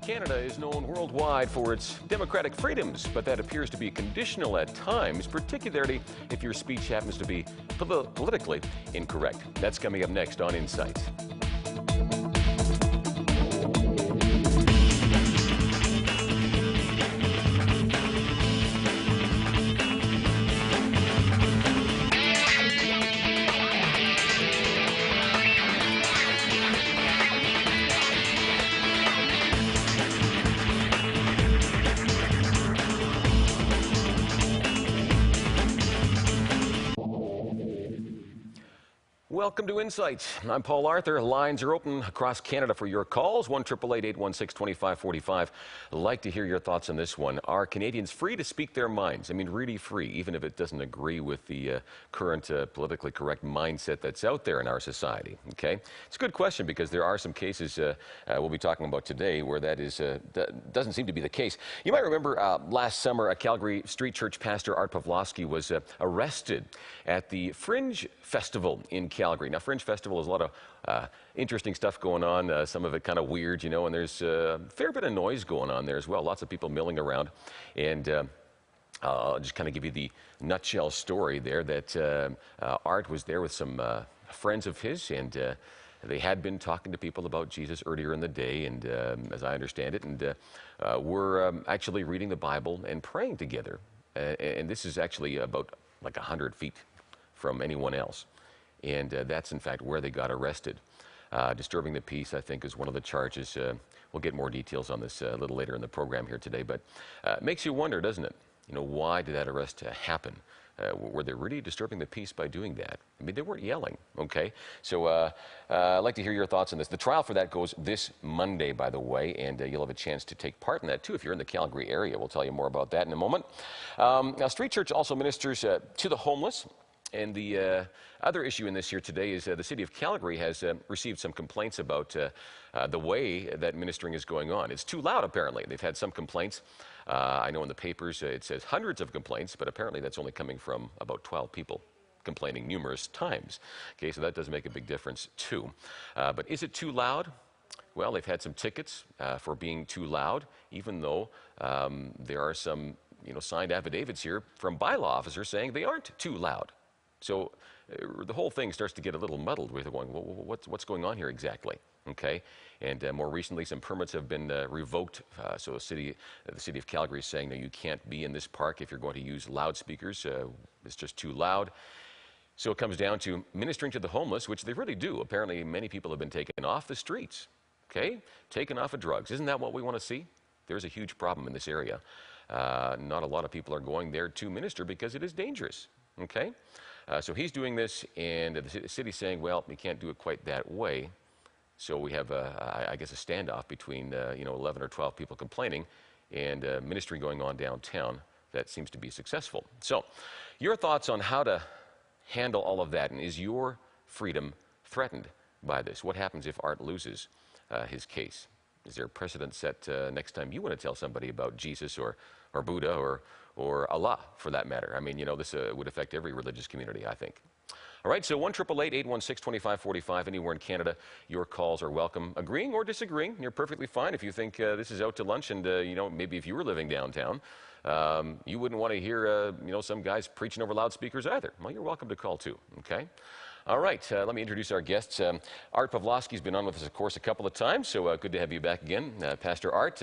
Canada is known worldwide for its democratic freedoms, but that appears to be conditional at times, particularly if your speech happens to be politically incorrect. That's coming up next on Insights. Welcome to Insights. I'm Paul Arthur. Lines are open across Canada for your calls. 1-888-816-2545. I'd like to hear your thoughts on this one. Are Canadians free to speak their minds? I mean, really free, even if it doesn't agree with the current politically correct mindset that's out there in our society. Okay, it's a good question because there are some cases we'll be talking about today where that doesn't seem to be the case. You might remember last summer, a Calgary street church pastor, Art Pawlowski, was arrested at the Fringe Festival in Calgary. Now, Fringe Festival is a lot of interesting stuff going on, some of it kind of weird, you know, and there's a fair bit of noise going on there as well. Lots of people milling around. And I'll just kind of give you the nutshell story there that Art was there with some friends of his, and they had been talking to people about Jesus earlier in the day, and as I understand it, and were actually reading the Bible and praying together. And this is actually about like 100 feet from anyone else. And that's, in fact, where they got arrested. Disturbing the peace, I think, is one of the charges. We'll get more details on this a little later in the program here today. But it makes you wonder, doesn't it? You know, why did that arrest happen? Were they really disturbing the peace by doing that? I mean, they weren't yelling, okay? So I'd like to hear your thoughts on this. The trial for that goes this Monday, by the way, and you'll have a chance to take part in that, too, if you're in the Calgary area. We'll tell you more about that in a moment. Now, Street Church also ministers to the homeless. And the other issue in this here today is the city of Calgary has received some complaints about the way that ministering is going on. It's too loud, apparently. They've had some complaints. I know in the papers it says hundreds of complaints, but apparently that's only coming from about 12 people complaining numerous times. Okay, so that does make a big difference, too. But is it too loud? Well, they've had some tickets for being too loud, even though there are some signed affidavits here from bylaw officers saying they aren't too loud. So the whole thing starts to get a little muddled with going, well, what's going on here exactly? Okay, and more recently, some permits have been revoked. So the city of Calgary is saying, no, you can't be in this park if you're going to use loudspeakers. It's just too loud. So it comes down to ministering to the homeless, which they really do. Apparently, many people have been taken off the streets. Okay, taken off of drugs. Isn't that what we want to see? There's a huge problem in this area. Not a lot of people are going there to minister because it is dangerous. Okay. So he's doing this, and the city's saying, well, we can't do it quite that way. So we have, I guess, a standoff between, 11 or 12 people complaining and ministry going on downtown that seems to be successful. So your thoughts on how to handle all of that, and is your freedom threatened by this? What happens if Art loses his case? Is there a precedent set next time you want to tell somebody about Jesus or Buddha or Allah, for that matter? I mean, this would affect every religious community, I think. All right, so 1-888-816-2545, anywhere in Canada, your calls are welcome. Agreeing or disagreeing, you're perfectly fine. If you think this is out to lunch and, maybe if you were living downtown, you wouldn't want to hear, some guys preaching over loudspeakers either. Well, you're welcome to call too, okay? All right, let me introduce our guests. Art Pawlowski's been on with us, of course, a couple of times, so good to have you back again. Pastor Art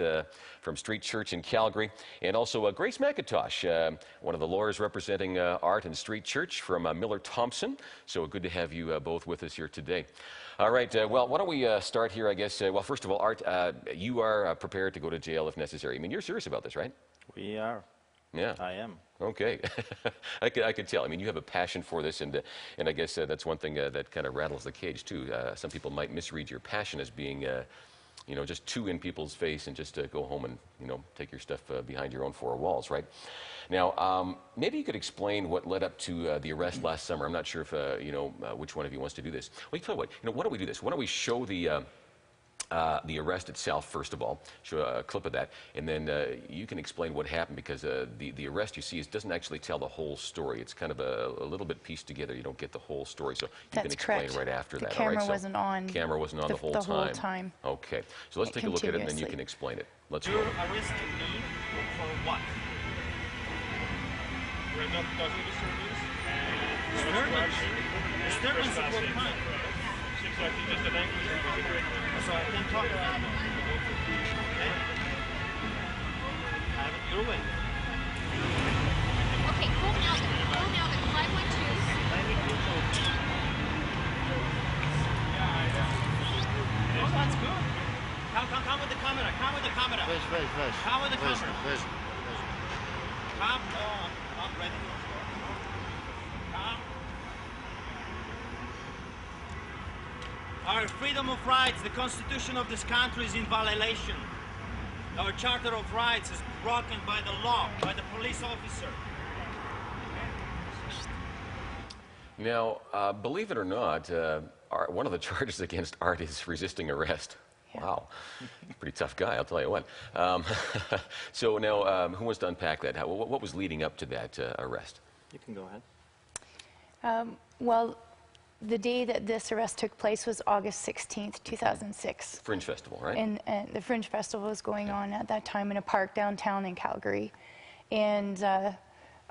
from Street Church in Calgary, and also Grace McIntosh, one of the lawyers representing Art and Street Church from Miller Thompson. So good to have you both with us here today. All right, well, why don't we start here, I guess. Well, first of all, Art, you are prepared to go to jail if necessary. I mean, you're serious about this, right? We are. Yeah. I am. Okay. I can tell. I mean, you have a passion for this, and I guess that's one thing that kind of rattles the cage, too. Some people might misread your passion as being, just too in people's face and just go home and, take your stuff behind your own four walls, right? Now, maybe you could explain what led up to the arrest last summer. I'm not sure if, which one of you wants to do this. Well, you tell you what, why don't we do this? Why don't we show the the arrest itself, first of all, show a clip of that, and then you can explain what happened, because the arrest you see doesn't actually tell the whole story. It's kind of a little bit pieced together. You don't get the whole story, so you can explain right after that. The camera wasn't on. Camera wasn't on the whole time. Okay, so let's take a look at it, and then you can explain it. Let's go. You're arresting me for what? We're not causing disturbance. Disturbance of what kind? Exactly, just the language and the So I can talk about it. Okay? Have it your way. Okay, cool now. Cool now. 512. Oh, that's good. Come with the camera. Come with the camera. Come with the camera. Come on. I'm ready. Come. Our freedom of rights, the Constitution of this country is in violation. Our Charter of Rights is broken by the law, by the police officer. Now, believe it or not, one of the charges against Art is resisting arrest. Yeah. Wow, pretty tough guy, I'll tell you what. So now, who wants to unpack that? What was leading up to that arrest? You can go ahead. Well, the day that this arrest took place was August 16th, 2006. Fringe Festival, right? And the Fringe Festival was going on at that time in a park downtown in Calgary. And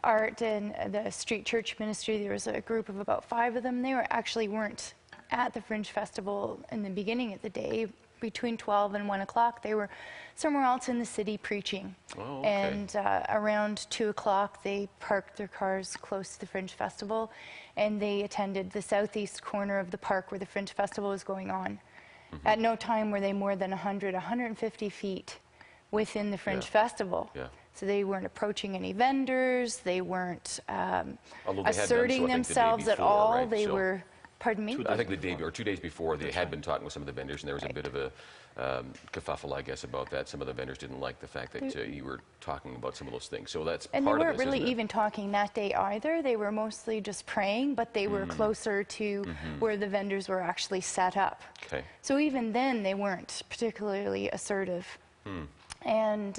Art and the street church ministry, there was a group of about 5 of them. They weren't at the Fringe Festival in the beginning of the day. Between 12 and 1 o'clock, they were somewhere else in the city preaching. Oh, okay. And around 2 o'clock, they parked their cars close to the Fringe Festival, and they attended the southeast corner of the park where the Fringe Festival was going on. Mm-hmm. At no time were they more than 150 feet within the Fringe Festival. Yeah. So they weren't approaching any vendors, they weren't asserting themselves at all. Right? They were, pardon me? I think the day or 2 days before, they had been talking with some of the vendors, and there was a bit of a kerfuffle, I guess, about that. Some of the vendors didn't like the fact that you were talking about some of those things. So that's part of this, and they weren't really isn't it? even talking that day either. They were mostly just praying, but they were closer to where the vendors were actually set up. Okay. So even then, they weren't particularly assertive. And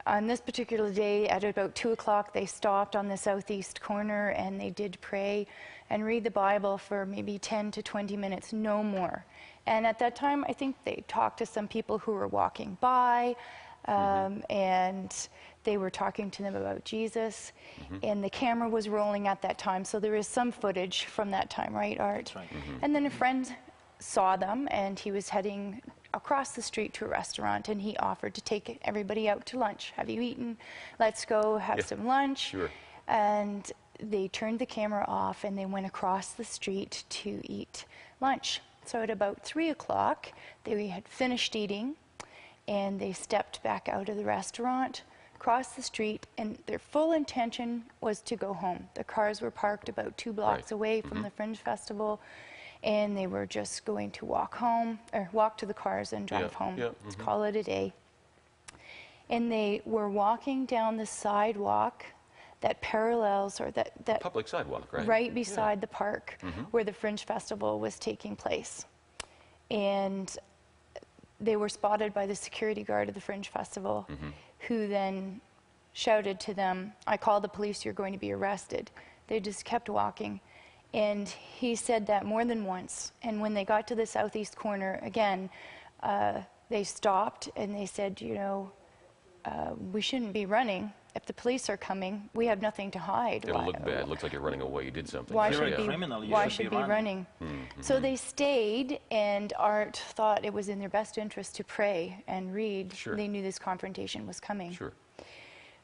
on this particular day, at about 2 o'clock, they stopped on the southeast corner, and they did pray and read the Bible for maybe 10 to 20 minutes, no more. And at that time, I think they talked to some people who were walking by, and they were talking to them about Jesus. And the camera was rolling at that time, so there is some footage from that time, right, Art? That's right. And then a friend saw them, and he was heading across the street to a restaurant, and he offered to take everybody out to lunch. Have you eaten? Let's go have some lunch. Sure. And they turned the camera off, and they went across the street to eat lunch. So at about 3 o'clock, they had finished eating, and they stepped back out of the restaurant, crossed the street, and their full intention was to go home. The cars were parked about 2 blocks away from the Fringe Festival, and they were just going to walk home, or walk to the cars and drive home. Let's call it a day. And they were walking down the sidewalk that parallels, or that Public sidewalk, right? Right beside the park where the Fringe Festival was taking place. And they were spotted by the security guard of the Fringe Festival, who then shouted to them, "I call the police, you're going to be arrested." They just kept walking. And he said that more than once. And when they got to the southeast corner, again, they stopped and they said, you know, we shouldn't be running. If the police are coming, we have nothing to hide. It'll look bad. It looks like you're running away. You did something. Why You're should a criminal. You why should should be be running? So they stayed, and Art thought it was in their best interest to pray and read. Sure. They knew this confrontation was coming. Sure.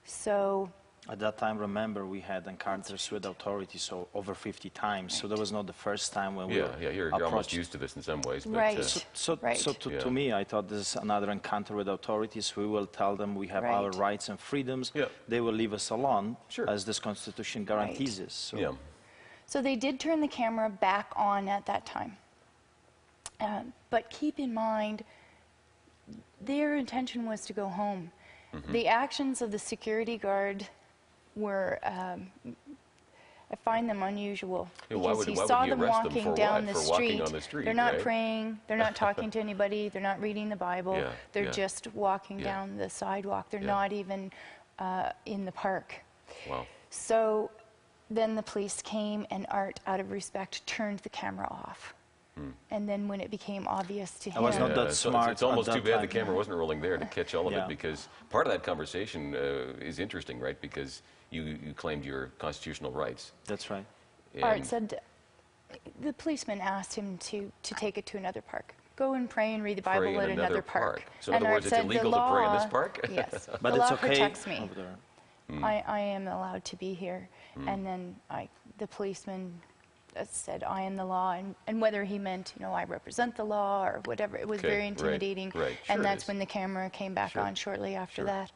So At that time, remember, we had encounters with authorities so over 50 times. So that was not the first time when we were You're almost approached. used to this in some ways. But, Right. So to me, I thought this is another encounter with authorities. We will tell them we have our Right. rights and freedoms. Yeah. They will leave us alone, Sure. as this Constitution guarantees us. So yeah. So they did turn the camera back on at that time. But keep in mind, their intention was to go home. The actions of the security guard were I find them unusual Yeah, because why he would saw he them arrest them walking for down what? the For walking street. on the street, They're not right? praying. They're not talking to anybody. They're not reading the Bible. Yeah, They're yeah. just walking Yeah. down the sidewalk. They're Yeah. not even in the park. Wow. So then the police came, and Art, out of respect, turned the camera off. And then when it became obvious to him... was not that so smart it's almost at too that bad the time. camera wasn't rolling there to catch all of Yeah. it, because part of that conversation is interesting, right? Because you claimed your constitutional rights. That's right. Art And- said the policeman asked him to take it to another park. Go and pray and read the Pray Bible in at another park. So in And other Art words, it's said, "The illegal to pray in this law-" park? Yes. But the it's law okay protects me. over there. I am allowed to be here. And then the policeman said, I am the law. And whether he meant, I represent the law or whatever, it was Okay, very right, intimidating. right. Sure And it that's is. when the camera came back Sure, on shortly after sure. that.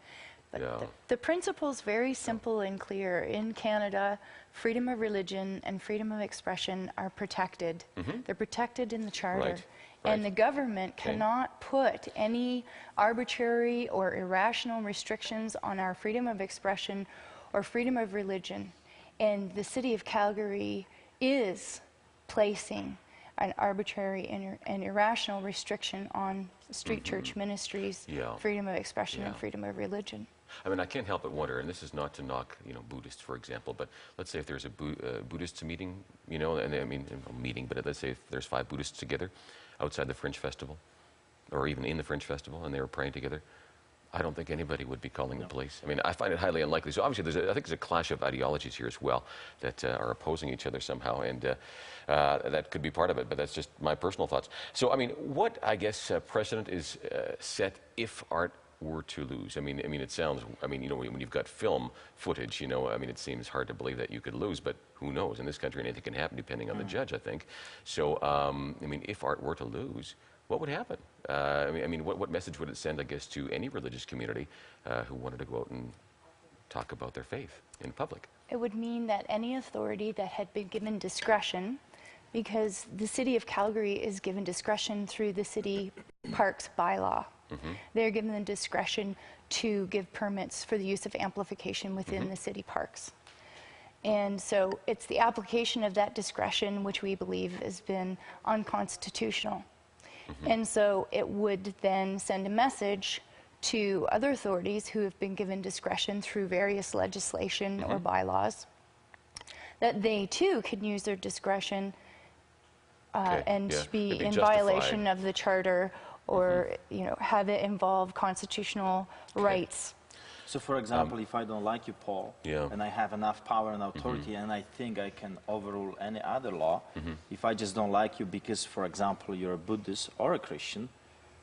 But Yeah. the principle's very simple and clear. In Canada, freedom of religion and freedom of expression are protected. They're protected in the Charter. Right, And right. the government Okay. cannot put any arbitrary or irrational restrictions on our freedom of expression or freedom of religion. And the city of Calgary is placing an arbitrary and irrational restriction on street church ministries, Yeah. freedom of expression and Yeah. freedom of religion. I mean, I can't help but wonder, and this is not to knock, Buddhists, for example, but let's say if there's a Buddhist meeting, and I mean, meeting, but let's say if there's 5 Buddhists together outside the Fringe Festival, or even in the Fringe Festival, and they were praying together, I don't think anybody would be calling the police. I mean, I find it highly unlikely. So obviously, I think there's a clash of ideologies here as well that are opposing each other somehow, and that could be part of it, but that's just my personal thoughts. So, I mean, what, I guess, precedent is set if art were to lose? I mean, it sounds, when you've got film footage, it seems hard to believe that you could lose, but who knows? In this country, anything can happen depending on the judge, I think. So, if art were to lose, what would happen? What message would it send, I guess, to any religious community who wanted to go out and talk about their faith in public? It would mean that any authority that had been given discretion, because the city of Calgary is given discretion through the city parks bylaw. They're given the discretion to give permits for the use of amplification within the city parks. And so it's the application of that discretion which we believe has been unconstitutional. And so it would then send a message to other authorities who have been given discretion through various legislation or bylaws that they too can use their discretion and yeah, be it'd be in justified. violation of the Charter or have it involve constitutional rights. So, for example, if I don't like you, Paul, Yeah. and I have enough power and authority, and I think I can overrule any other law, if I just don't like you because, for example, you're a Buddhist or a Christian,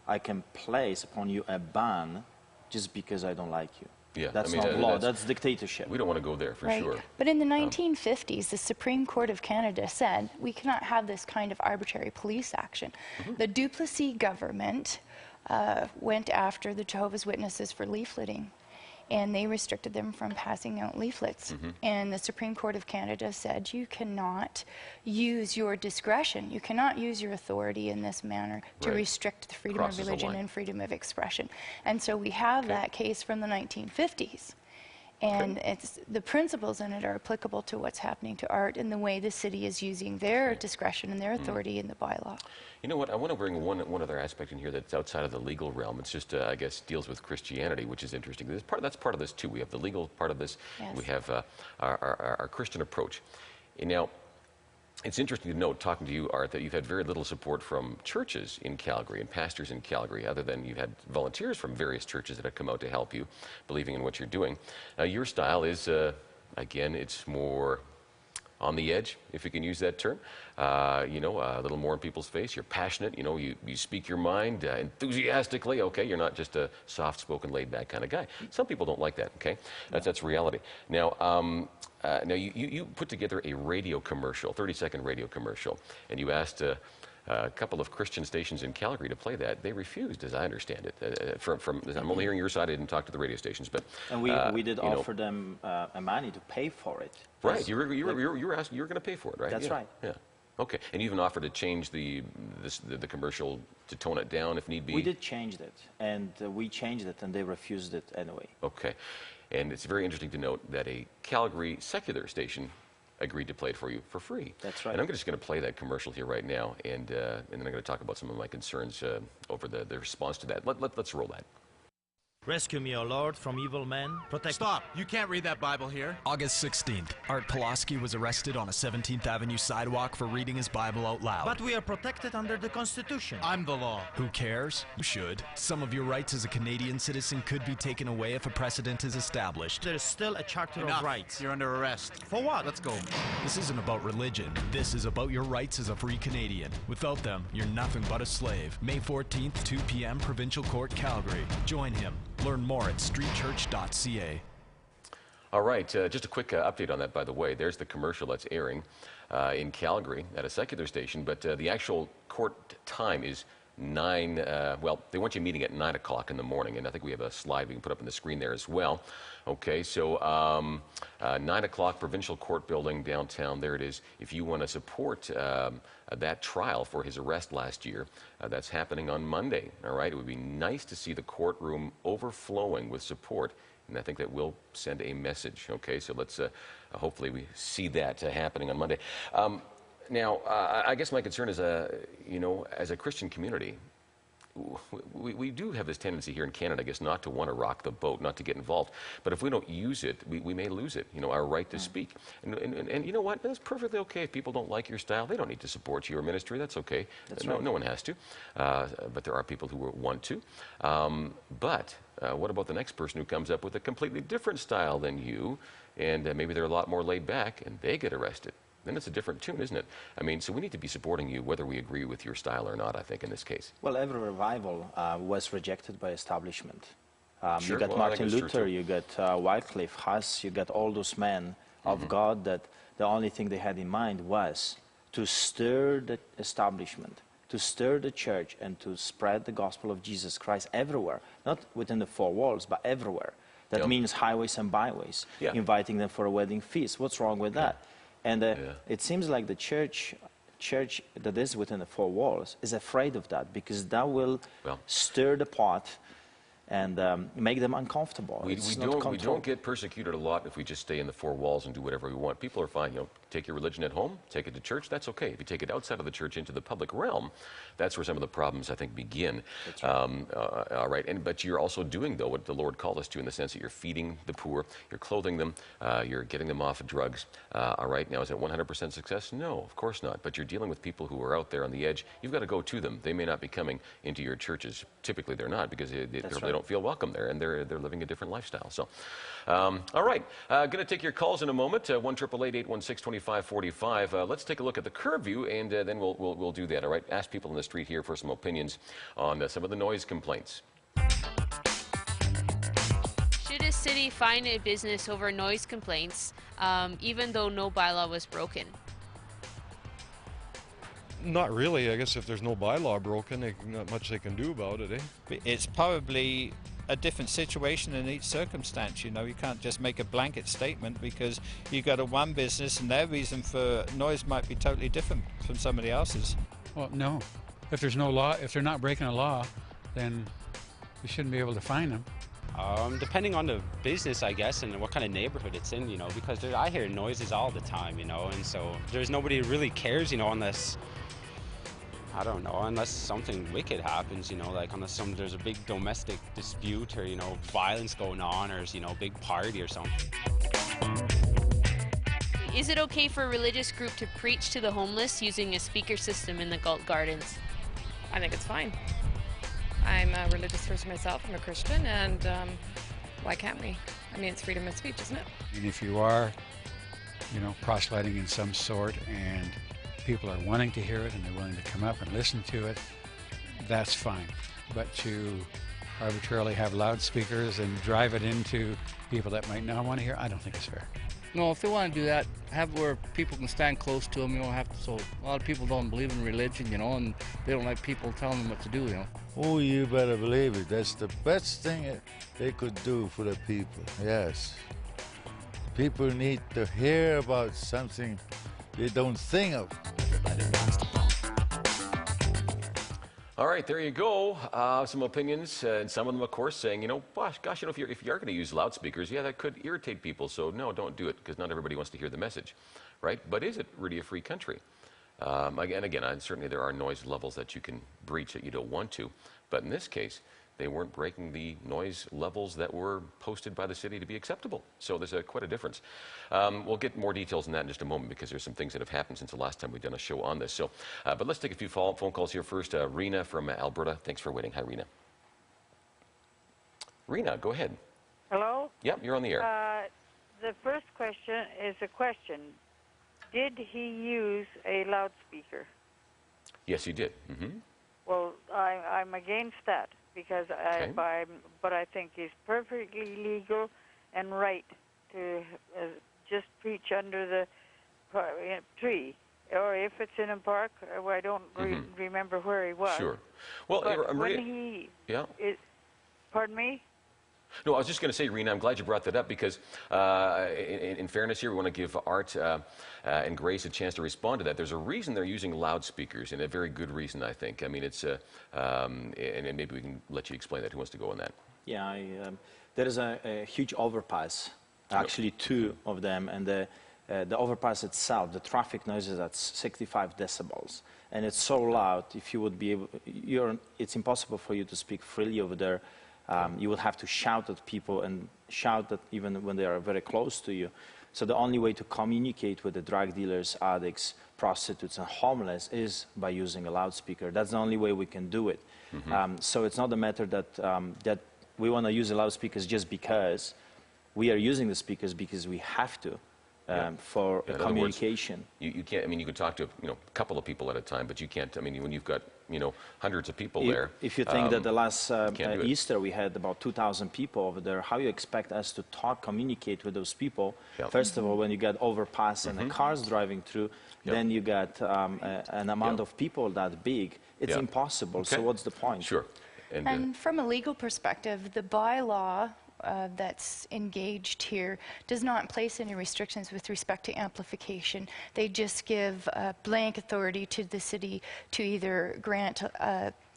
I can place upon you a ban just because I don't like you. Yeah, That's not law, that's dictatorship. We don't want to go there for Right. sure. But in the 1950s, the Supreme Court of Canada said we cannot have this kind of arbitrary police action. The Duplessis government went after the Jehovah's Witnesses for leafleting, and they restricted them from passing out leaflets. And the Supreme Court of Canada said you cannot use your discretion, you cannot use your authority in this manner to Right. restrict the freedom Crosses of a religion line. and freedom of expression. And so we have that case from the 1950s. And it's, the principles in it are applicable to what's happening to art and the way the city is using their discretion and their authority in the bylaw. You know what? I want to bring one other aspect in here that's outside of the legal realm. It's just, I guess, deals with Christianity, which is interesting. That's part of this, too. We have the legal part of this. Yes. We have our Christian approach. And now, it's interesting to note, talking to you, Art, that you've had very little support from churches in Calgary and pastors in Calgary, other than you've had volunteers from various churches that have come out to help you, believing in what you're doing. Now, your style is, again, it's more on the edge, if you can use that term, a little more in people's face. You're passionate, you speak your mind enthusiastically, okay? You're not just a soft-spoken, laid-back kind of guy. Some people don't like that, okay? That's reality. Now, you put together a radio commercial, 30-second radio commercial, and you asked a couple of Christian stations in Calgary to play that. They refused, as I understand it. I'm only hearing your side. I didn't talk to the radio stations, but And we did offer them money to pay for it. right. You were asking. You were going to pay for it, right? That's Yeah. right. Yeah. Okay. And you even offered to change the commercial to tone it down if need be. We did change it, and we changed it, and they refused it anyway. Okay. And it's very interesting to note that a Calgary secular station agreed to play it for you for free. That's right. And I'm just going to play that commercial here right now, and then I'm going to talk about some of my concerns over the response to that. Let's roll that. Rescue me, O Lord, from evil men. Protect. Stop! You can't read that Bible here. August 16th, Art Pawlowski was arrested on a 17th Avenue sidewalk for reading his Bible out loud. But we are protected under the Constitution. I'm the law. Who cares? You should. Some of your rights as a Canadian citizen could be taken away if a precedent is established. There is still a Charter Enough. of Rights. You're under arrest. For what? Let's go. This isn't about religion. This is about your rights as a free Canadian. Without them, you're nothing but a slave. May 14th, 2 p.m., Provincial Court, Calgary. Join him. Learn more at streetchurch.ca. All right, just a quick update on that, by the way. There's the commercial that's airing in Calgary at a secular station, but the actual court time is 9, well, they want you meeting at 9 o'clock in the morning, and I think we have a slide we can put up on the screen there as well. Okay, so 9 o'clock, Provincial Court Building, downtown, there it is. If you want to support that trial for his arrest last year, that's happening on Monday, all right? It would be nice to see the courtroom overflowing with support, and I think that will send a message, okay? So let's, hopefully we see that happening on Monday. Now, I guess my concern is, you know, as a Christian community, we do have this tendency here in Canada, I guess, not to want to rock the boat, not to get involved. But if we don't use it, we may lose it, you know, our right to speak. And you know what? That's perfectly okay. If people don't like your style, they don't need to support your ministry. That's okay. That's no, right. no one has to. But there are people who want to. But what about the next person who comes up with a completely different style than you, and maybe they're a lot more laid back, and they get arrested? Then it's a different tune, isn't it? I mean, so we need to be supporting you whether we agree with your style or not, I think, in this case. Well, every revival was rejected by establishment. Sure. You got Well, I think Martin that's true, Luther, too. you got Wycliffe, Huss, you got all those men of God that the only thing they had in mind was to stir the establishment, to stir the church, and to spread the gospel of Jesus Christ everywhere, not within the four walls, but everywhere. That Yep. means highways and byways, Yeah. inviting them for a wedding feast. What's wrong with that? And it seems like the church that is within the four walls is afraid of that, because that will stir the pot and make them uncomfortable. We It's not don't controlled. get persecuted a lot if we just stay in the four walls and do whatever we want. People are fine. You know, take your religion at home, take it to church, that's okay. If you take it outside of the church into the public realm, that's where some of the problems, I think, begin. That's right. All right, but you're also doing, though, what the Lord called us to, in the sense that you're feeding the poor, you're clothing them, you're getting them off of drugs. All right, now, is it 100% success? No, of course not. But you're dealing with people who are out there on the edge. You've got to go to them. They may not be coming into your churches. Typically, they're not, because they don't feel welcome there, and they're living a different lifestyle. So, all right, going to take your calls in a moment. 1-888-816-2545. Let's take a look at the curb view, and then we'll do that. All right, ask people in the street here for some opinions on some of the noise complaints. Should a city fine a business over noise complaints, even though no bylaw was broken? Not really. I guess if there's no bylaw broken, not much they can do about it, eh? It's probably a different situation in each circumstance. You know, you can't just make a blanket statement, because you've got one business and their reason for noise might be totally different from somebody else's. Well, no. If there's no law, if they're not breaking a law, then you shouldn't be able to fine them. Depending on the business, I guess, and what kind of neighborhood it's in, you know, because I hear noises all the time, you know, and so there's nobody who really cares, you know, unless, I don't know, unless something wicked happens, you know, like unless there's a big domestic dispute, or, you know, violence going on, or, you know, a big party or something. Is it okay for a religious group to preach to the homeless using a speaker system in the Galt Gardens? I think it's fine. I'm a religious person myself. I'm a Christian, and why can't we? I mean, it's freedom of speech, isn't it? And if you are, you know, proselyting in some sort, and people are wanting to hear it and they're willing to come up and listen to it, that's fine. But to arbitrarily have loudspeakers and drive it into people that might not want to hear, I don't think it's fair. No, if they want to do that, have where people can stand close to them. You don't have to. So a lot of people don't believe in religion, you know, and they don't like people telling them what to do, you know. Oh, you better believe it. That's the best thing they could do for the people. Yes. People need to hear about something they don't think of. All right, there you go. Some opinions, and some of them, of course, saying, you know, gosh, you know, if you are going to use loudspeakers, yeah, that could irritate people. So no, don't do it, because not everybody wants to hear the message, right? But is it really a free country? Again, certainly there are noise levels that you can breach that you don't want to, but in this case, they weren't breaking the noise levels that were posted by the city to be acceptable. So there's quite a difference. We'll get more details on that in just a moment, because there's some things that have happened since the last time we've done a show on this. So, but let's take a few phone calls here first. Rena from Alberta, thanks for waiting. Hi, Rena. Rena, go ahead. Hello? Yep, you're on the air. The first question is a question. Did he use a loudspeaker? Yes, he did. Mm-hmm. Well, I'm against that, because but I think he's perfectly legal and right to just preach under the tree, or if it's in a park. I don't remember where he was. Sure. Well, but when pardon me? No, I was just going to say, Rena, I'm glad you brought that up, because in fairness here, we want to give Art and Grace a chance to respond to that. There's a reason they're using loudspeakers, and a very good reason, I think. I mean, it's and maybe we can let you explain that. Who wants to go on that? Yeah, there is a huge overpass, actually two of them, and the overpass itself, the traffic noise is at 65 decibels, and it's so loud. If you would be able, it's impossible for you to speak freely over there. You will have to shout at people, and shout at even when they are very close to you. So the only way to communicate with the drug dealers, addicts, prostitutes, and homeless is by using a loudspeaker. That's the only way we can do it. So it's not a matter that we want to use the loudspeakers just because we are using the speakers, because we have to. For communication. Words, you can't, I mean, you can talk to, you know, a couple of people at a time, but you can't, I mean, when you've got, you know, hundreds of people there. If you think that the last Easter we had about 2,000 people over there, how you expect us to communicate with those people? First of all, when you get overpass and the cars driving through, then you got an amount of people that big. It's impossible. So what's the point? Sure. And from a legal perspective, the bylaw that's engaged here does not place any restrictions with respect to amplification. They just give blank authority to the city to either grant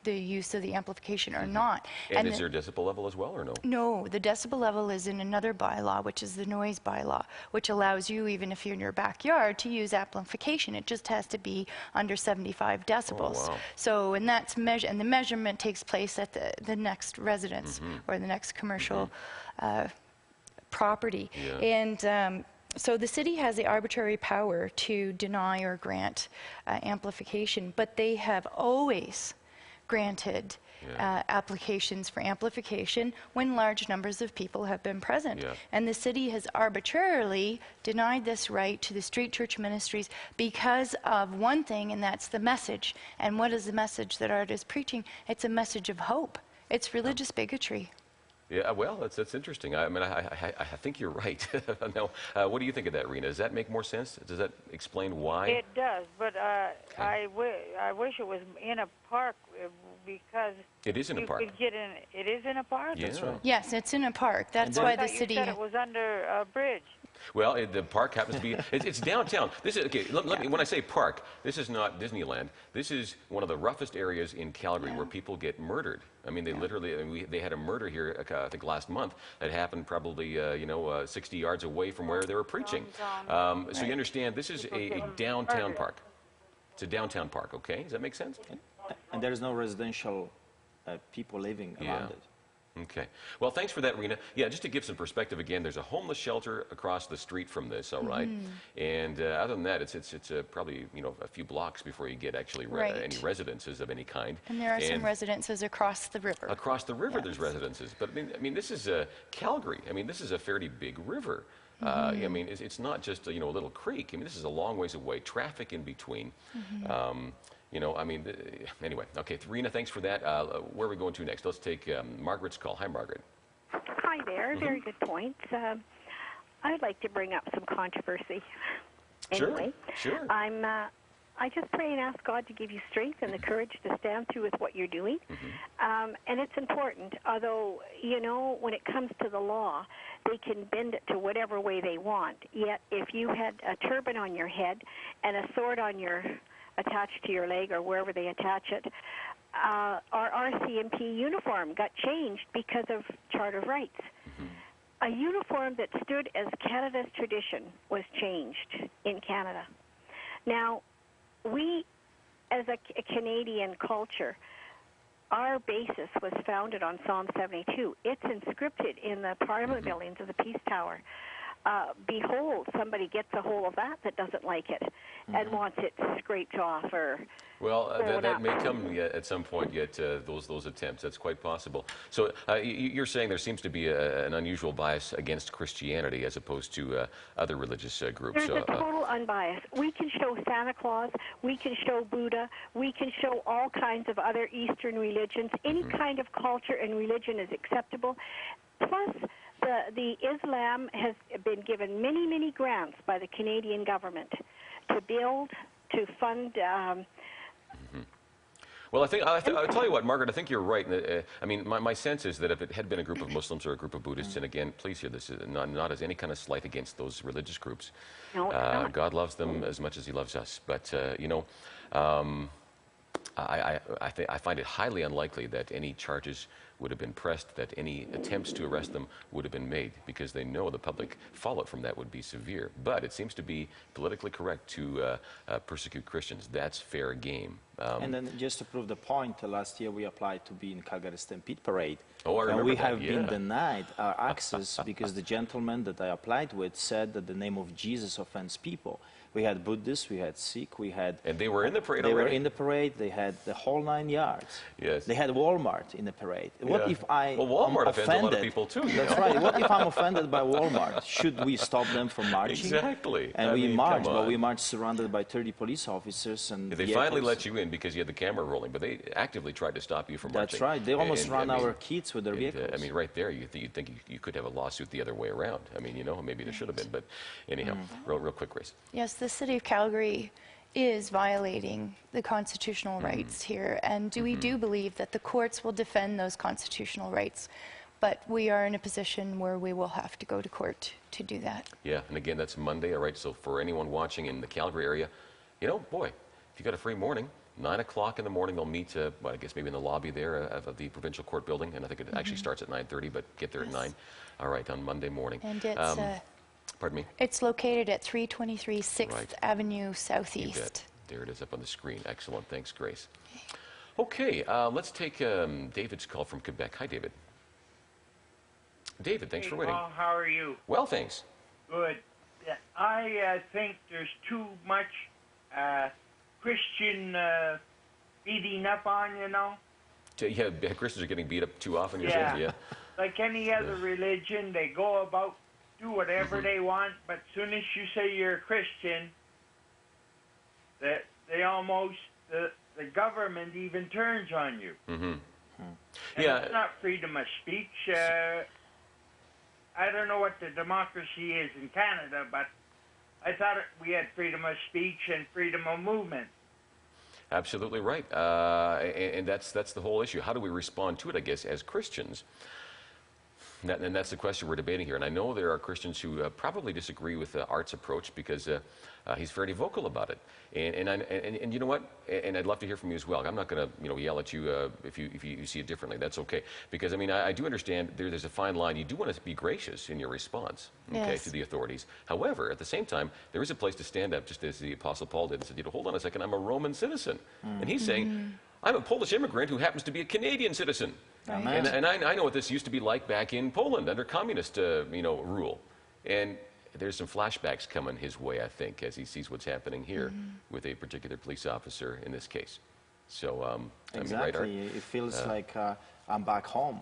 the use of the amplification or not. And is there a decibel level as well, or no? No, the decibel level is in another bylaw, which is the noise bylaw, which allows you, even if you're in your backyard, to use amplification. It just has to be under 75 decibels. Oh, wow. So, and that's and the measurement takes place at the next residence or the next commercial property. And so the city has the arbitrary power to deny or grant amplification, but they have always granted applications for amplification when large numbers of people have been present. And the city has arbitrarily denied this right to the street church ministries because of one thing, and that's the message. And what is the message that Art is preaching? It's a message of hope. It's religious bigotry. Yeah, well, that's interesting. I mean, I think you're right. Now, what do you think of that, Rena? Does that make more sense? Does that explain why? It does, but I wish it was in a park, because it is in a park. Could get in. It is in a park. Yeah. That's right. Yes, it's in a park. That's why the city. You said it was under a bridge. Well, the park happens to be, it's downtown. This is, okay, let me, when I say park, this is not Disneyland. This is one of the roughest areas in Calgary where people get murdered. I mean, they literally, they had a murder here, I think last month, that happened probably, 60 yards away from where they were preaching. So you understand, this is a downtown park. It's a downtown park, okay? Does that make sense? And there's no residential people living around it. Okay. Well, thanks for that, Rena. Yeah, just to give some perspective again, there's a homeless shelter across the street from this, all right? And other than that, it's probably, a few blocks before you get actually any residences of any kind. And there are some residences across the river. Across the river, there's residences. But, I mean, this is Calgary. I mean, this is a fairly big river. I mean, it's not just, a little creek. I mean, this is a long ways away. Traffic in between. I mean, anyway, okay, Rena, thanks for that. Where are we going to next? Let's take Margaret's call. Hi, Margaret. Hi there. Very good points. I'd like to bring up some controversy. Anyway, sure. I just pray and ask God to give you strength and the courage to stand through with what you're doing. And it's important, although, when it comes to the law, they can bend it to whatever way they want. Yet, if you had a turban on your head and a sword on attached to your leg or wherever they attach it, our RCMP uniform got changed because of Charter of Rights. A uniform that stood as Canada's tradition was changed in Canada. Now, we, as a Canadian culture, our basis was founded on Psalm 72. It's inscripted in the Parliament buildings of the Peace Tower. Behold, somebody gets a hold of that doesn't like it and wants it scraped off or well, that may come yet at some point yet, those attempts. That's quite possible. So you're saying there seems to be an unusual bias against Christianity as opposed to other religious groups. There's a total unbiased. We can show Santa Claus, we can show Buddha, we can show all kinds of other Eastern religions. Any kind of culture and religion is acceptable. Plus, the Islam has been given many, many grants by the Canadian government to build, to fund. Well, I'll tell you what, Margaret, I think you're right. I mean, my sense is that if it had been a group of Muslims or a group of Buddhists, and again, please hear this, not as any kind of slight against those religious groups. No, it's not. God loves them as much as he loves us. But, you know, I find it highly unlikely that any charges would have been pressed, that any attempts to arrest them would have been made, because they know the public fallout from that would be severe. But it seems to be politically correct to persecute Christians. That's fair game. And then just to prove the point, last year we applied to be in Calgary Stampede Parade. Oh, I remember and we that, have been denied our access because the gentleman that I applied with said that the name of Jesus offends people. We had Buddhists, we had Sikh, we had... And they were in the parade They already? were in the parade, they had the whole 9 yards. Yes. They had Walmart in the parade. What if I Well, Walmart am offends offended? a lot of people too, you That's know? right. What if I'm offended by Walmart? Should we stop them from marching? Exactly. And I we mean, marched, come but on. we marched surrounded by 30 police officers. And They finally let you in because you had the camera rolling, but they actively tried to stop you from marching. That's right. They almost And, ran I mean, our kids with their vehicles. I mean, right there, you'd think you could have a lawsuit the other way around. I mean, you know, maybe there should have been, but anyhow, real quick, Grace. Yes, the City of Calgary is violating the constitutional rights here, and we do believe that the courts will defend those constitutional rights, but we are in a position where we will have to go to court to do that. Yeah, and again, that's Monday, all right? So for anyone watching in the Calgary area, you know, boy, if you got a free morning, 9 o'clock in the morning, they'll meet, well, I guess maybe in the lobby there of the Provincial Court building, and I think it actually starts at 9:30, but get there at 9. All right, on Monday morning. And it's pardon me? It's located at 323 6th Right. Avenue You Southeast. bet. There it is up on the screen. Excellent. Thanks, Grace. Okay, let's take David's call from Quebec. Hi, David. David, thanks for waiting. Paul, how are you? Well, thanks. Good. I think there's too much Christian beating up on, you know? Yeah, Christians are getting beat up too often, you're Yeah. saying? Yeah. Like any other religion, they go about, do whatever they want, but as soon as you say you're a Christian, they almost, the government even turns on you. And it's not freedom of speech. I don't know what the democracy is in Canada, but I thought we had freedom of speech and freedom of movement. Absolutely right. And that's the whole issue. How do we respond to it, I guess, as Christians? And that's the question we're debating here. And I know there are Christians who probably disagree with Art's approach because he's fairly vocal about it. And you know what? And I'd love to hear from you as well. I'm not going to yell at you if you see it differently. That's okay. Because I mean I do understand there's a fine line. You do want to be gracious in your response, okay, to the authorities. However, at the same time, there is a place to stand up, just as the Apostle Paul did, and said, hold on a second, I'm a Roman citizen, and he's saying, I'm a Polish immigrant who happens to be a Canadian citizen. Right. And I know what this used to be like back in Poland under communist rule. And there's some flashbacks coming his way, I think, as he sees what's happening here with a particular police officer in this case. So, exactly. I mean, right, it feels like I'm back home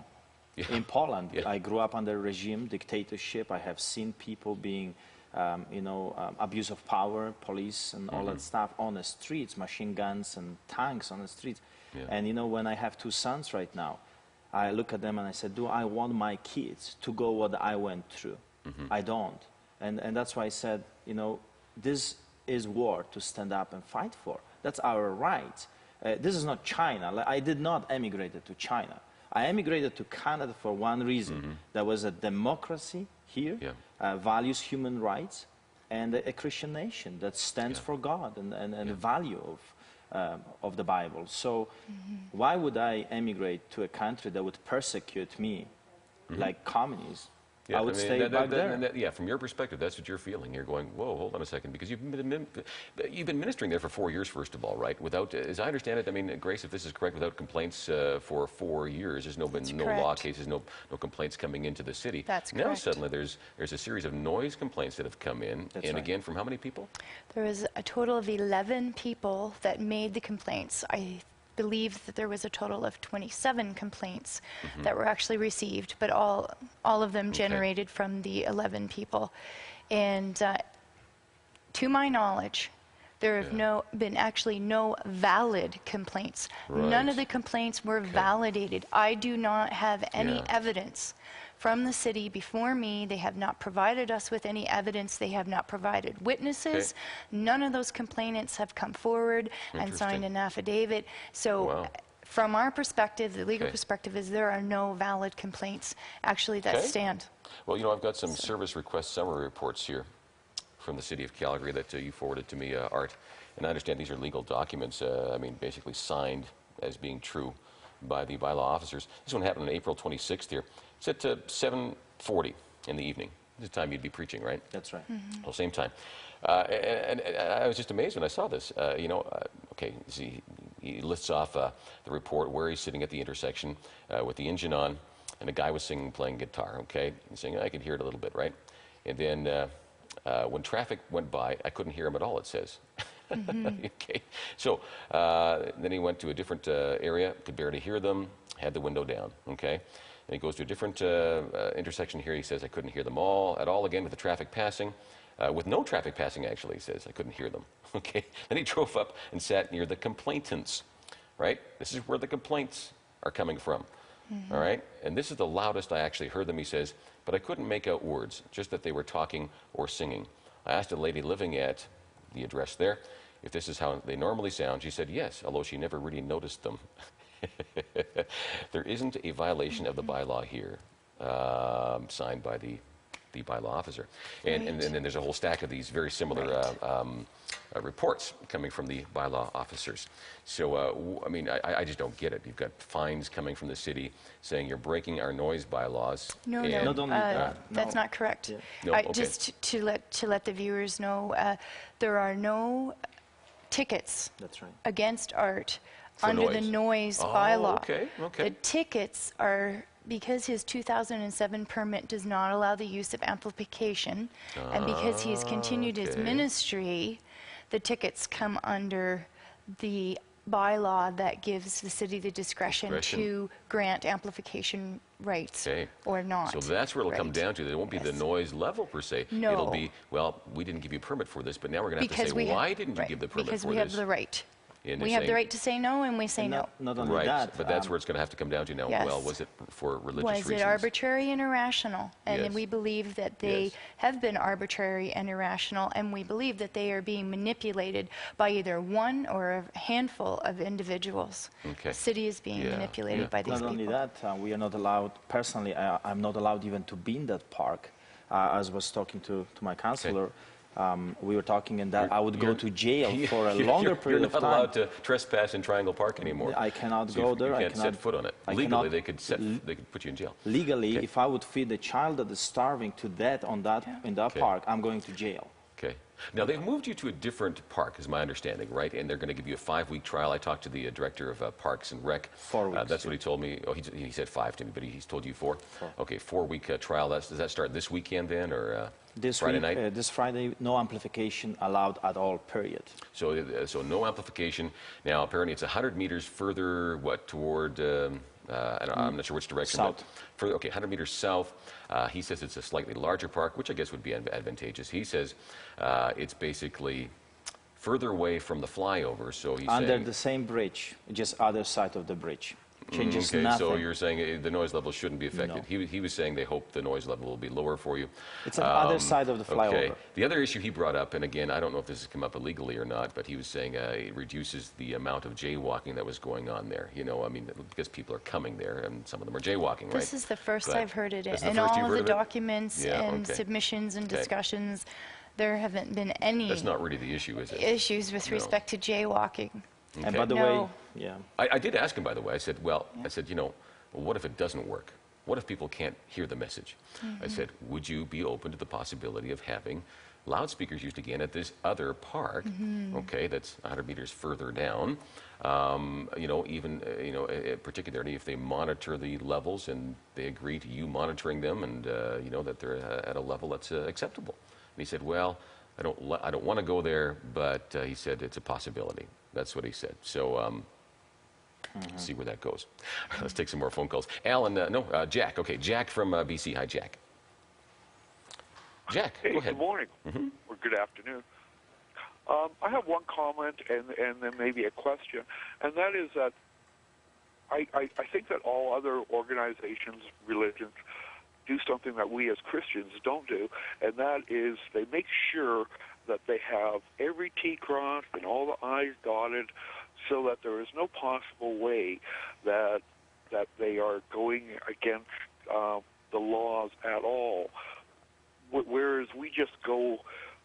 in Poland. I grew up under regime, dictatorship. I have seen people being, abuse of power, police and all that stuff on the streets, machine guns and tanks on the streets. And, when I have 2 sons right now, I look at them and I said, do I want my kids to go what I went through? I don't. And that's why I said, this is war to stand up and fight for. That's our right. This is not China. I did not emigrate to China. I emigrated to Canada for one reason. There was a democracy here, values human rights, and a Christian nation that stands for God and the value of the Bible. So why would I emigrate to a country that would persecute me like communists? Yeah, I would stay back there. Yeah, from your perspective, that's what you're feeling. You're going, whoa, hold on a second, because you've been ministering there for 4 years, first of all, right? Without, as I understand it, I mean, Grace, if this is correct, without complaints for 4 years, there's no law cases, no complaints coming into the city. That's now correct. Suddenly there's a series of noise complaints that have come in, That's and right. again, from how many people? There was a total of 11 people that made the complaints. I believe that there was a total of 27 complaints that were actually received, but all of them generated from the 11 people. And to my knowledge, there have been actually no valid complaints. None of the complaints were validated. I do not have any evidence from the city before me. They have not provided us with any evidence. They have not provided witnesses. None of those complainants have come forward and signed an affidavit. So from our perspective, the legal perspective is there are no valid complaints actually that stand. Well, you know, I've got some service request summary reports here from the city of Calgary that you forwarded to me, Art. And I understand these are legal documents, I mean, basically signed as being true by the bylaw officers. This one happened on April 26th here. It's at 7:40 in the evening. This is the time you'd be preaching, right? That's right. Well, same time. And I was just amazed when I saw this. You know, okay, see, he lists off the report where he's sitting at the intersection with the engine on, and a guy was playing guitar, okay? He's saying, I could hear it a little bit, right? And then when traffic went by, I couldn't hear him at all, it says. Okay, so then he went to a different area, could barely hear them, had the window down, okay? And he goes to a different intersection here. He says, I couldn't hear them at all again with the traffic passing. With no traffic passing, actually, he says, I couldn't hear them. Okay. Then he drove up and sat near the complainants, right? This is where the complaints are coming from, all right? And this is the loudest I actually heard them, he says, but I couldn't make out words, just that they were talking or singing. I asked a lady living at the address there if this is how they normally sound. She said yes, although she never really noticed them. There isn't a violation of the bylaw here, signed by the bylaw officer. And then there's a whole stack of these very similar reports coming from the bylaw officers. So, I mean, I just don't get it. You've got fines coming from the city saying you're breaking our noise bylaws. No, that's not correct. Just to let the viewers know, there are no tickets against Art under the noise bylaw. The tickets are because his 2007 permit does not allow the use of amplification, and because he's continued his ministry, the tickets come under the bylaw that gives the city the discretion to grant amplification rights or not. So that's where it'll come down to. It won't be the noise level per se. No. It'll be, well, we didn't give you a permit for this, but now we're going to have to say, why didn't you give the permit for this? Because we have the right. We have the right to say no, and we say no. Not only that, but that's where it's going to have to come down to now. Well, was it for religious reasons? Was it arbitrary and irrational? And we believe that they have been arbitrary and irrational, and we believe that they are being manipulated by either one or a handful of individuals. The city is being manipulated by these people. Not only that, we are not allowed, personally, I'm not allowed even to be in that park. As I was talking to my counselor, we were talking in that I would go to jail for a longer period of time. You're not allowed to trespass in Triangle Park anymore. I cannot go there. You can't set foot on it. Legally, they could put you in jail. Legally, if I would feed a child that is starving to death in that park, I'm going to jail. Okay. Now, they've moved you to a different park, is my understanding, right? And they're going to give you a 5-week trial. I talked to the director of Parks and Rec. 4 weeks. That's what he told me. Oh, he said 5 to me, but he's told you 4? 4. Okay, 4-week trial. Does that start this weekend then, or this Friday night? This Friday, no amplification allowed at all, period. So no amplification. Now, apparently it's 100 meters further, toward... I'm not sure which direction. South. But 100 meters south. He says it's a slightly larger park, which I guess would be advantageous. He says it's basically further away from the flyover. So he's under saying, the same bridge, just other side of the bridge. Changes nothing. So you're saying the noise level shouldn't be affected. No. He was saying they hope the noise level will be lower for you. It's on the other side of the flyover. Okay. The other issue he brought up, and again, I don't know if this has come up illegally or not, but he was saying it reduces the amount of jaywalking that was going on there. You know, I mean, because people are coming there, and some of them are jaywalking, right? This is the first I've heard it. In all of the documents and submissions and discussions, there haven't been any... That's not really the issue, is it? Issues with respect to jaywalking. Okay. And by the way, yeah. I did ask him, by the way. I said, well, I said, you know, what if it doesn't work? What if people can't hear the message? I said, would you be open to the possibility of having loudspeakers used again at this other park, okay, that's 100 meters further down, you know, even, you know, particularly if they monitor the levels and they agree to you monitoring them and, you know, that they're at a level that's acceptable. And he said, well, I don't want to go there, but he said it's a possibility. That's what he said. So, see where that goes. Let's take some more phone calls. Alan, Jack. Okay, Jack from BC. Hi, Jack. Jack, hey, go ahead. Good morning, or good afternoon. I have one comment and then maybe a question, and that is that I think that all other organizations, religions, do something that we as Christians don't do, and that is they make sure that they have every T crossed and all the I's dotted so that there is no possible way that they are going against the laws at all. Whereas we just go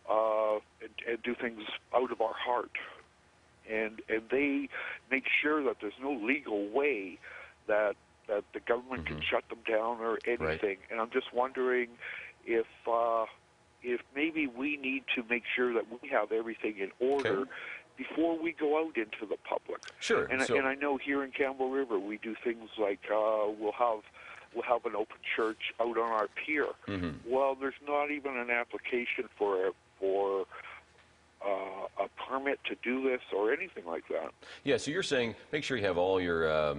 and do things out of our heart, and they make sure that there's no legal way that the government can shut them down or anything. Right. And I'm just wondering if maybe we need to make sure that we have everything in order before we go out into the public. Sure. And I know here in Campbell River we do things like we'll have an open church out on our pier. Well, there's not even an application for a permit to do this or anything like that. Yeah, so you're saying make sure you have all your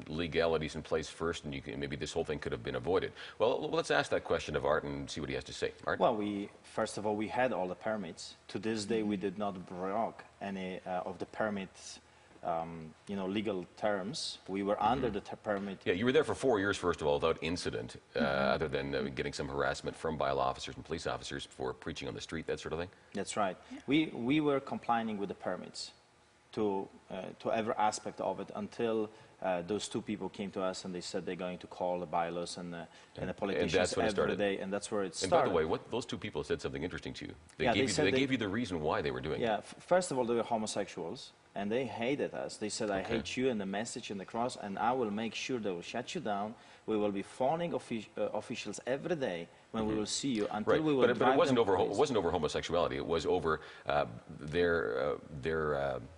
legalities in place first, and maybe this whole thing could have been avoided. Well, let's ask that question of Art and see what he has to say. Art? Well, first of all, we had all the permits. To this day, we did not break any of the permits. You know, legal terms. We were under the permit. Yeah, you were there for 4 years, first of all, without incident, other than getting some harassment from bylaw officers and police officers for preaching on the street, that sort of thing? That's right. We were complying with the permits to every aspect of it until those two people came to us and they said they're going to call the bylaws and the politicians every day, and that's where it started. And by the way, those two people said something interesting to you. They gave you the reason why they were doing it. Yeah, first of all, they were homosexuals. And they hated us. They said, I hate you and the message and the cross, and I will make sure they will shut you down. We will be phoning officials every day when we will see you until we will drive But it wasn't them over. crazy. It wasn't over homosexuality. It was over their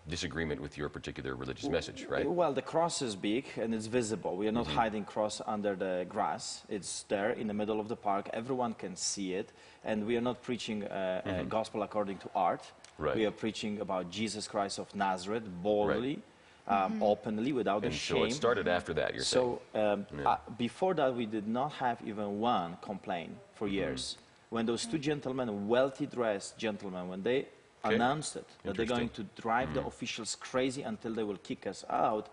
disagreement with your particular religious message, right? Well, the cross is big and it's visible. We are not hiding cross under the grass. It's there in the middle of the park. Everyone can see it, and we are not preaching gospel according to art. Right. We are preaching about Jesus Christ of Nazareth boldly, openly, without a shame. So it started after that, you're saying? Before that, we did not have even one complaint for years. When those two gentlemen, wealthy dressed gentlemen, when they announced it, that they're going to drive the officials crazy until they will kick us out,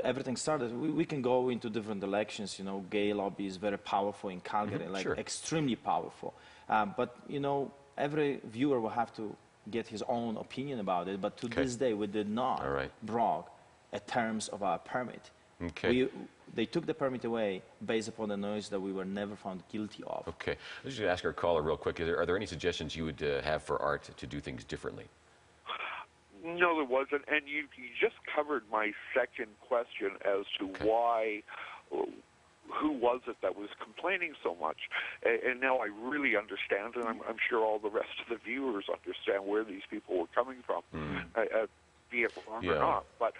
everything started. We can go into different elections. You know, gay lobby is very powerful in Calgary, extremely powerful. But, you know, every viewer will have to get his own opinion about it, but to this day we did not break the terms of our permit. They took the permit away based upon the noise that we were never found guilty of. Okay. Let's just ask our caller real quick. Are there any suggestions you would have for Art to do things differently? No, there wasn't. And you just covered my second question as to why... who was it that was complaining so much? And now I really understand, and I'm sure all the rest of the viewers understand where these people were coming from, be it wrong or not. But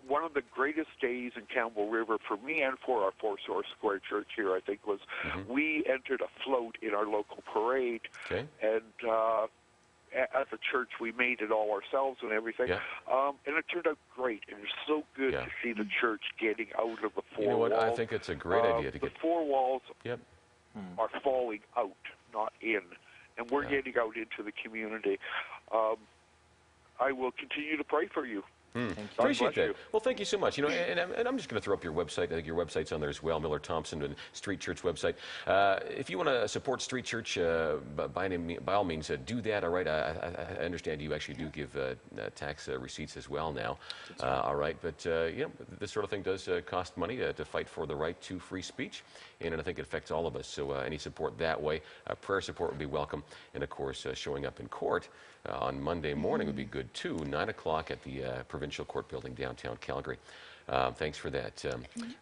one of the greatest days in Campbell River for me and for our Four Source Square Church here, I think, was we entered a float in our local parade, and as a church, we made it all ourselves and everything. And it turned out great. And it's so good to see the church getting out of the four walls. You know what? I think it's a great idea to get... The four walls are falling out, not in. And we're getting out into the community. I will continue to pray for you. Appreciate that. Well, thank you so much. You know, and I'm just going to throw up your website. I think your website's on there as well, Miller Thompson and Street Church website. If you want to support Street Church, by all means, do that. All right. I understand you actually do give tax receipts as well now. All right. But you know, this sort of thing does cost money to fight for the right to free speech, and I think it affects all of us. So any support that way, prayer support would be welcome, and of course, showing up in court on Monday morning would be good too. 9 o'clock at the Provincial Court Building, downtown Calgary. Thanks for that.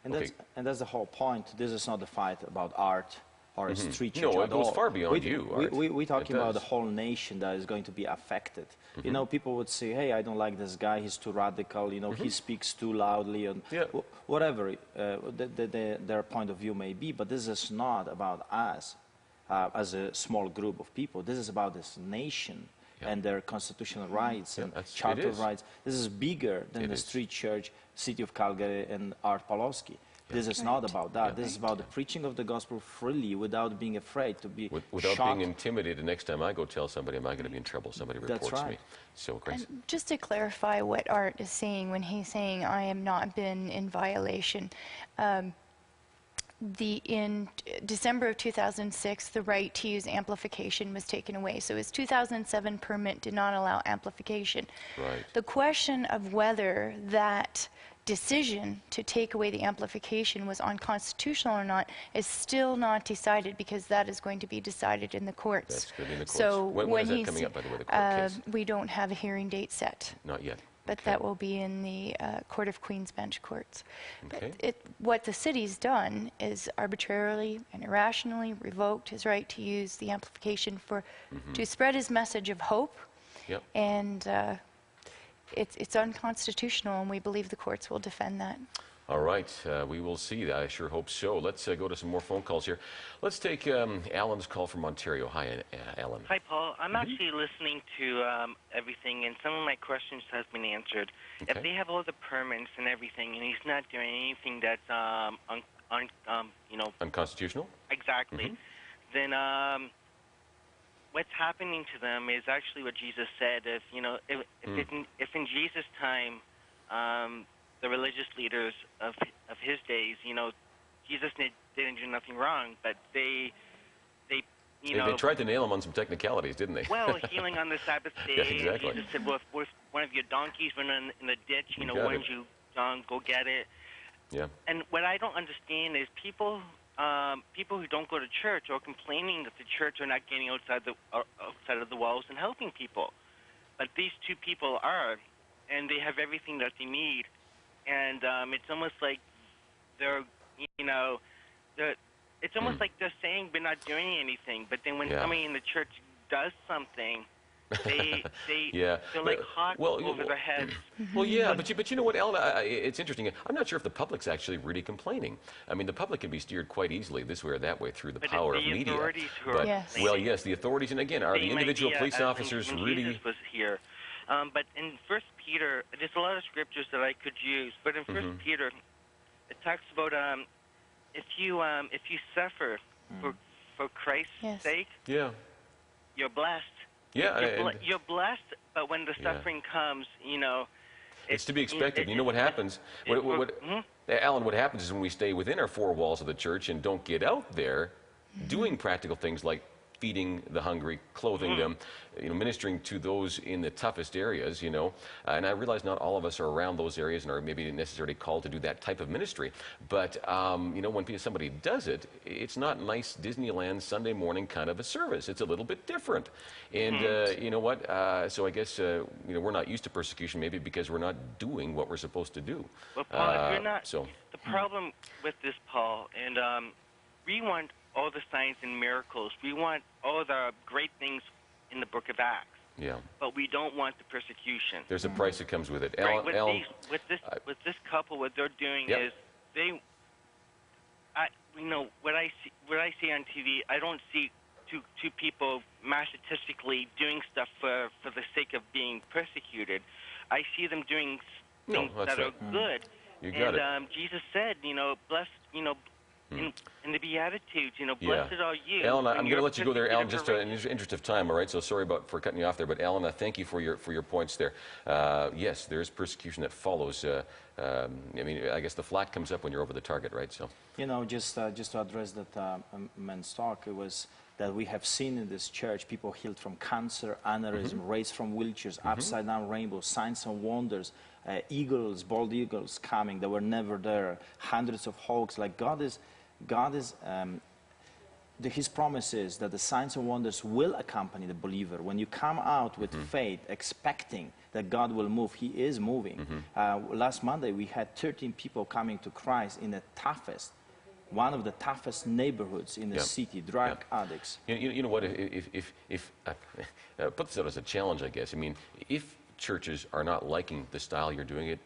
And that's the whole point. This is not a fight about art or a street church. No, it goes far beyond We're talking about the whole nation that is going to be affected. You know, people would say, hey, I don't like this guy, he's too radical, you know, he speaks too loudly, and whatever their point of view may be. But this is not about us as a small group of people. This is about this nation. And their constitutional rights and charter rights. This is bigger than the street church, City of Calgary, and Art Pawlowski. This is not about that. This is about the preaching of the gospel freely, without being afraid to be without being intimidated. Next time I go tell somebody, am I going to be in trouble? Somebody reports me. So, Grace. And just to clarify what Art is saying when he's saying I am not been in violation. In December of 2006, the right to use amplification was taken away. So his 2007 permit did not allow amplification. Right. The question of whether that decision to take away the amplification was unconstitutional or not is still not decided, because that is going to be decided in the courts. That's going to be in the courts. So when is that coming up, by the way, the court case? We don't have a hearing date set. Not yet. But that will be in the Court of Queen's Bench courts. Okay. But what the city's done is arbitrarily and irrationally revoked his right to use the amplification to spread his message of hope. Yep. And it's unconstitutional, and we believe the courts will defend that. All right, we will see. I sure hope so. Let's go to some more phone calls here. Let's take Alan's call from Ontario. Hi, Alan. Hi, Paul. I'm actually listening to everything, and some of my questions have been answered. Okay. If they have all the permits and everything, and he's not doing anything that's unconstitutional. Exactly. Then what's happening to them is actually what Jesus said. If in Jesus' time, the religious leaders of his days, Jesus didn't do nothing wrong, but they tried to nail him on some technicalities, didn't they? Well, healing on the Sabbath day. Yeah, exactly. Jesus said, well, if one of your donkeys went in the ditch, why don't you go get it? Yeah. And what I don't understand is people who don't go to church are complaining that the church are not getting outside of the walls and helping people. But these two people are, and they have everything that they need. And it's almost like they're like they're saying we're not doing anything, but then when somebody in the church does something, they're like hawks over their heads. Well, yeah, but you know what, Alan? It's interesting. I'm not sure if the public's actually really complaining. I mean, the public can be steered quite easily this way or that way through the power of media. But well, yes, the authorities, and again, are the individual police officers really? Jesus was here. But in 1 Peter, there's a lot of scriptures that I could use. But in 1 Peter, it talks about if you suffer for Christ's sake, you're blessed. Yeah, you're blessed. But when the suffering comes, it's to be expected. You know what happens? Alan, what happens is when we stay within our four walls of the church and don't get out there, doing practical things like feeding the hungry, clothing them, ministering to those in the toughest areas, and I realize not all of us are around those areas and are maybe necessarily called to do that type of ministry. But, when somebody does it, it's not nice Disneyland Sunday morning kind of a service. It's a little bit different. And you know what? So I guess, we're not used to persecution maybe because we're not doing what we're supposed to do. Well, Paul, if you're not, the problem with this, Paul, and we want all the signs and miracles. We want all the great things in the book of Acts. Yeah. But we don't want the persecution. There's a price that comes with it. Right. With this couple, what they're doing is what I see on TV, I don't see two people masochistically doing stuff for the sake of being persecuted. I see them doing things that are good. You got it. Jesus said, blessed, in the Beatitudes, you know, blessed are you. Alan, I'm going to let you go there, Alan, persecuted just for in the interest of time, all right? So sorry for cutting you off there, but Alan, thank you for your points there. Yes, there is persecution that follows. I mean, I guess the flat comes up when you're over the target, right? So, you know, just to address that man's talk, it was that we have seen in this church people healed from cancer, aneurysm, raised from wheelchairs, upside down rainbows, signs and wonders, eagles, bald eagles coming that were never there, hundreds of hawks. Like God is His promise is that the signs and wonders will accompany the believer. When you come out with faith, expecting that God will move, He is moving. Last Monday, we had 13 people coming to Christ in the one of the toughest neighborhoods in the city, drug addicts. You know what, if put this out as a challenge, I guess. I mean, if churches are not liking the style you're doing it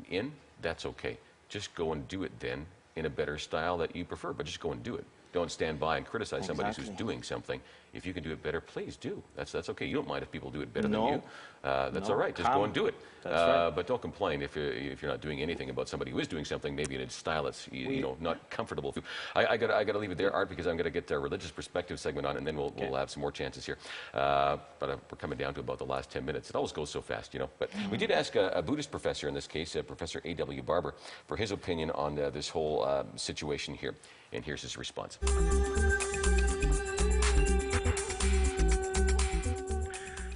in, that's okay. Just go and do it then in a better style that you prefer, but just go and do it. Don't stand by and criticize somebody who's doing something. If you can do it better, please do. That's okay. You don't mind if people do it better than you. That's all right. Just go and do it. Right. But don't complain if you're not doing anything about somebody who is doing something, maybe in a style that's you know not comfortable. I got to leave it there, Art, because I'm going to get a religious perspective segment on, and then we'll have some more chances here. But we're coming down to about the last 10 minutes. It always goes so fast, you know. But we did ask a Buddhist professor in this case, Professor A.W. Barber, for his opinion on this whole situation here. And here's his response.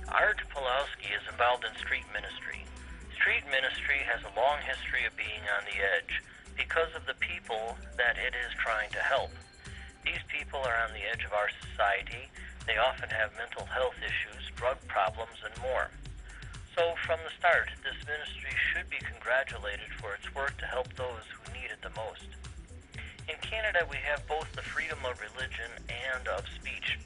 Art Pawlowski is involved in street ministry. Street ministry has a long history of being on the edge because of the people that it is trying to help. These people are on the edge of our society. They often have mental health issues, drug problems, and more. So from the start, this ministry should be congratulated for its work to help those who need it the most. In Canada, we have both the freedom of religion and of speech.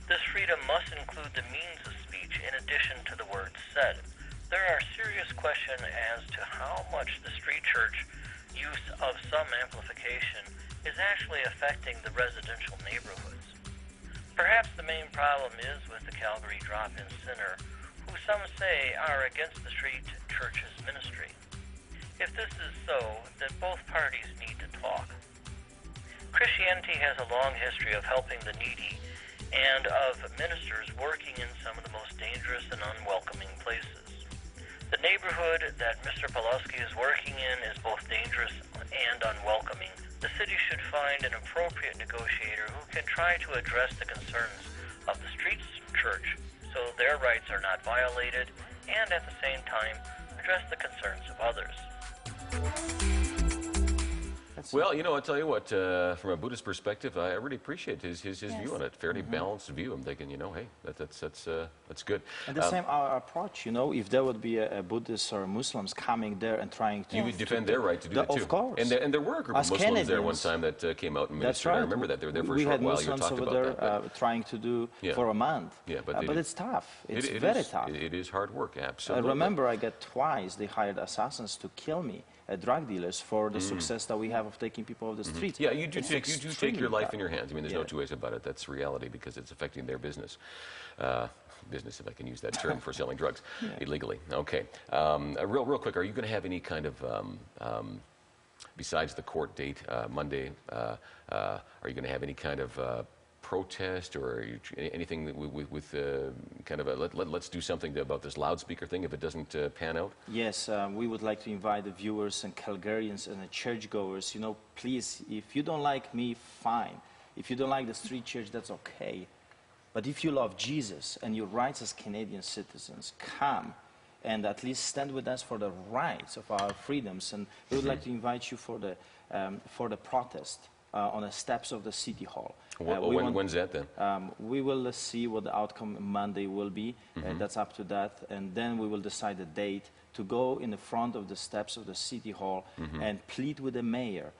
This freedom must include the means of speech in addition to the words said. There are serious questions as to how much the street church use of some amplification is actually affecting the residential neighborhoods. Perhaps the main problem is with the Calgary drop-in center, who some say are against the street church's ministry. If this is so, then both parties need to talk. Christianity has a long history of helping the needy and of ministers working in some of the most dangerous and unwelcoming places. The neighborhood that Mr. Pawlowski is working in is both dangerous and unwelcoming. The city should find an appropriate negotiator who can try to address the concerns of the street church so their rights are not violated, and at the same time address the concerns of others. Well, you know, I'll tell you what, from a Buddhist perspective, I really appreciate his view on it. Fairly balanced view. I'm thinking, you know, hey, that's good. And the same approach, you know, if there would be a Buddhist or Muslims coming there and trying to... You would defend their right to do that too. Of course. And there were a group of Muslims there one time that came out and ministered. That's right. I remember that. They were there for a short while. You talked about that. We had Muslims over there trying to do for a month. Yeah, but it's tough. It's very tough. It is hard work, absolutely. I remember I got twice, they hired assassins to kill me. Drug dealers for the success that we have of taking people off the streets. Yeah, you do take your life in your hands. I mean, there's no two ways about it. That's reality because it's affecting their business. Business, if I can use that term, for selling drugs illegally. Okay. Real quick, are you going to have any kind of, besides the court date, Monday, are you going to have any kind of protest or anything with kind of a let's do something about this loudspeaker thing if it doesn't pan out? Yes, we would like to invite the viewers and Calgarians and the churchgoers. You know, please, if you don't like me, fine. If you don't like the street church, that's okay. But if you love Jesus and your rights as Canadian citizens, come and at least stand with us for the rights of our freedoms. And we would like to invite you for the protest on the steps of the City Hall. When's that then? We will see what the outcome Monday will be. That's up to that. And then we will decide the date to go in the front of the steps of the City Hall and plead with the mayor.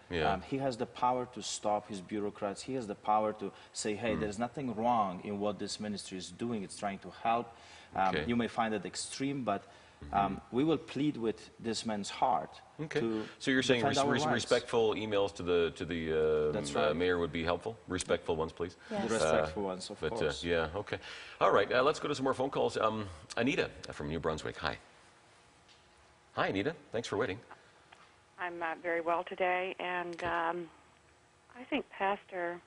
He has the power to stop his bureaucrats. He has the power to say, hey, there's nothing wrong in what this ministry is doing. It's trying to help. You may find it extreme, but we will plead with this man's heart. So you're saying respectful emails to the mayor would be helpful? Respectful ones, please? Yes. The respectful ones, of course. Yeah, okay. All right, let's go to some more phone calls. Anita from New Brunswick, hi. Hi, Anita. Thanks for waiting. I'm very well today, and I think Pastor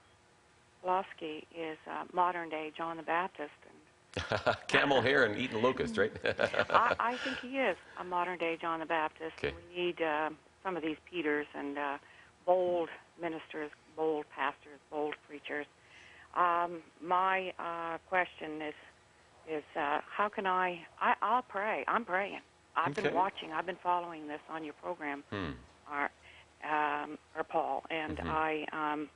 Pawlowski is modern-day John the Baptist. Camel hair and eating locusts, right? I think he is a modern-day John the Baptist. Okay. We need some of these Peters and bold ministers, bold pastors, bold preachers. My question is how can I'll pray. I'm praying. I've been watching. I've been following this on your program, or Paul, and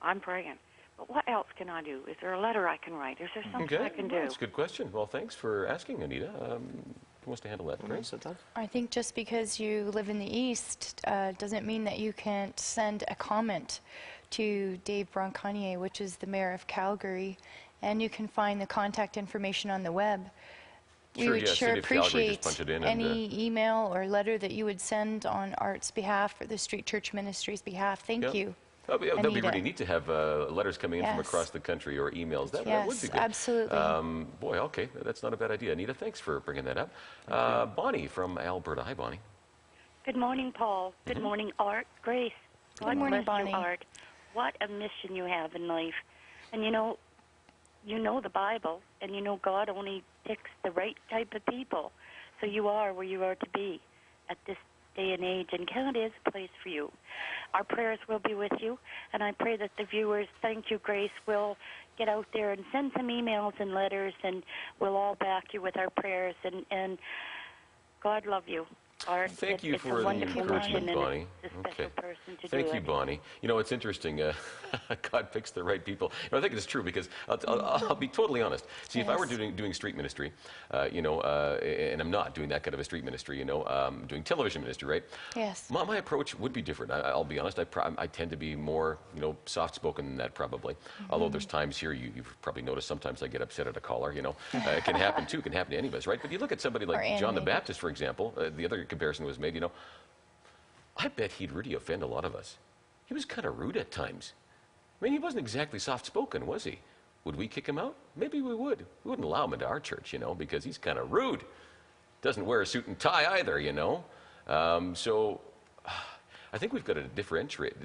I'm praying. But what else can I do? Is there a letter I can write? Is there something I can do? That's a good question. Well, thanks for asking, Anita. Who wants to handle that? Grace? I think just because you live in the East doesn't mean that you can't send a comment to Dave Bronconier, which is the mayor of Calgary, and you can find the contact information on the web. We would sure appreciate any email or letter that you would send on Art's behalf or the Street Church Ministry's behalf. Thank you. That would be really neat to have letters coming in from across the country or emails. That would be good. Absolutely. Boy, okay, that's not a bad idea. Anita, thanks for bringing that up. Bonnie from Alberta. Hi, Bonnie. Good morning, Paul. Good morning, Art. Grace. Good morning, Bonnie. You, Art. What a mission you have in life. And you know the Bible, and you know God only picks the right type of people. So you are where you are to be at this day and age, and Canada is a place for you. Our prayers will be with you, and I pray that the viewers, thank you, Grace, will get out there and send some emails and letters, and we'll all back you with our prayers, and God love you. Art, thank you for the encouragement, Bonnie. Okay. Thank you, Bonnie. You know, it's interesting. God picks the right people. You know, I think it's true because I'll be totally honest. See, if I were doing street ministry, and I'm not doing that kind of a street ministry, doing television ministry, right? Yes. My approach would be different. I'll be honest. I tend to be more, soft-spoken than that probably. Although there's times here you've probably noticed sometimes I get upset at a caller. It can happen too. It can happen to any of us, right? But you look at somebody like John the Baptist, for example. The other comparison was made, I bet he'd really offend a lot of us. He was kind of rude at times. I mean, he wasn't exactly soft-spoken, was he? Would we kick him out? Maybe we would. We wouldn't allow him into our church, because he's kind of rude. Doesn't wear a suit and tie either, So I think we've got to differentiate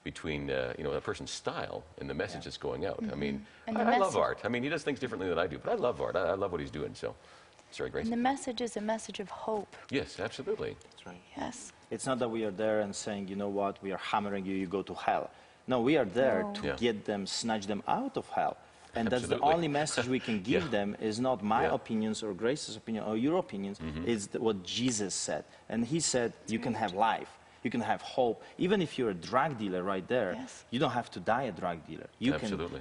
between, a person's style and the message that's going out. I mean, I love Art. I mean, he does things differently than I do, but I love Art. I love what he's doing, so. Sorry, Grace. And the message is a message of hope. Yes, absolutely. That's right. Yes. It's not that we are there and saying, you know what, we are hammering you, you go to hell. No, we are there to get them, snatch them out of hell. And that's the only message we can give them is not my opinions or Grace's opinion or your opinions. It's what Jesus said. And he said, you can have life. You can have hope. Even if you're a drug dealer right there, you don't have to die a drug dealer.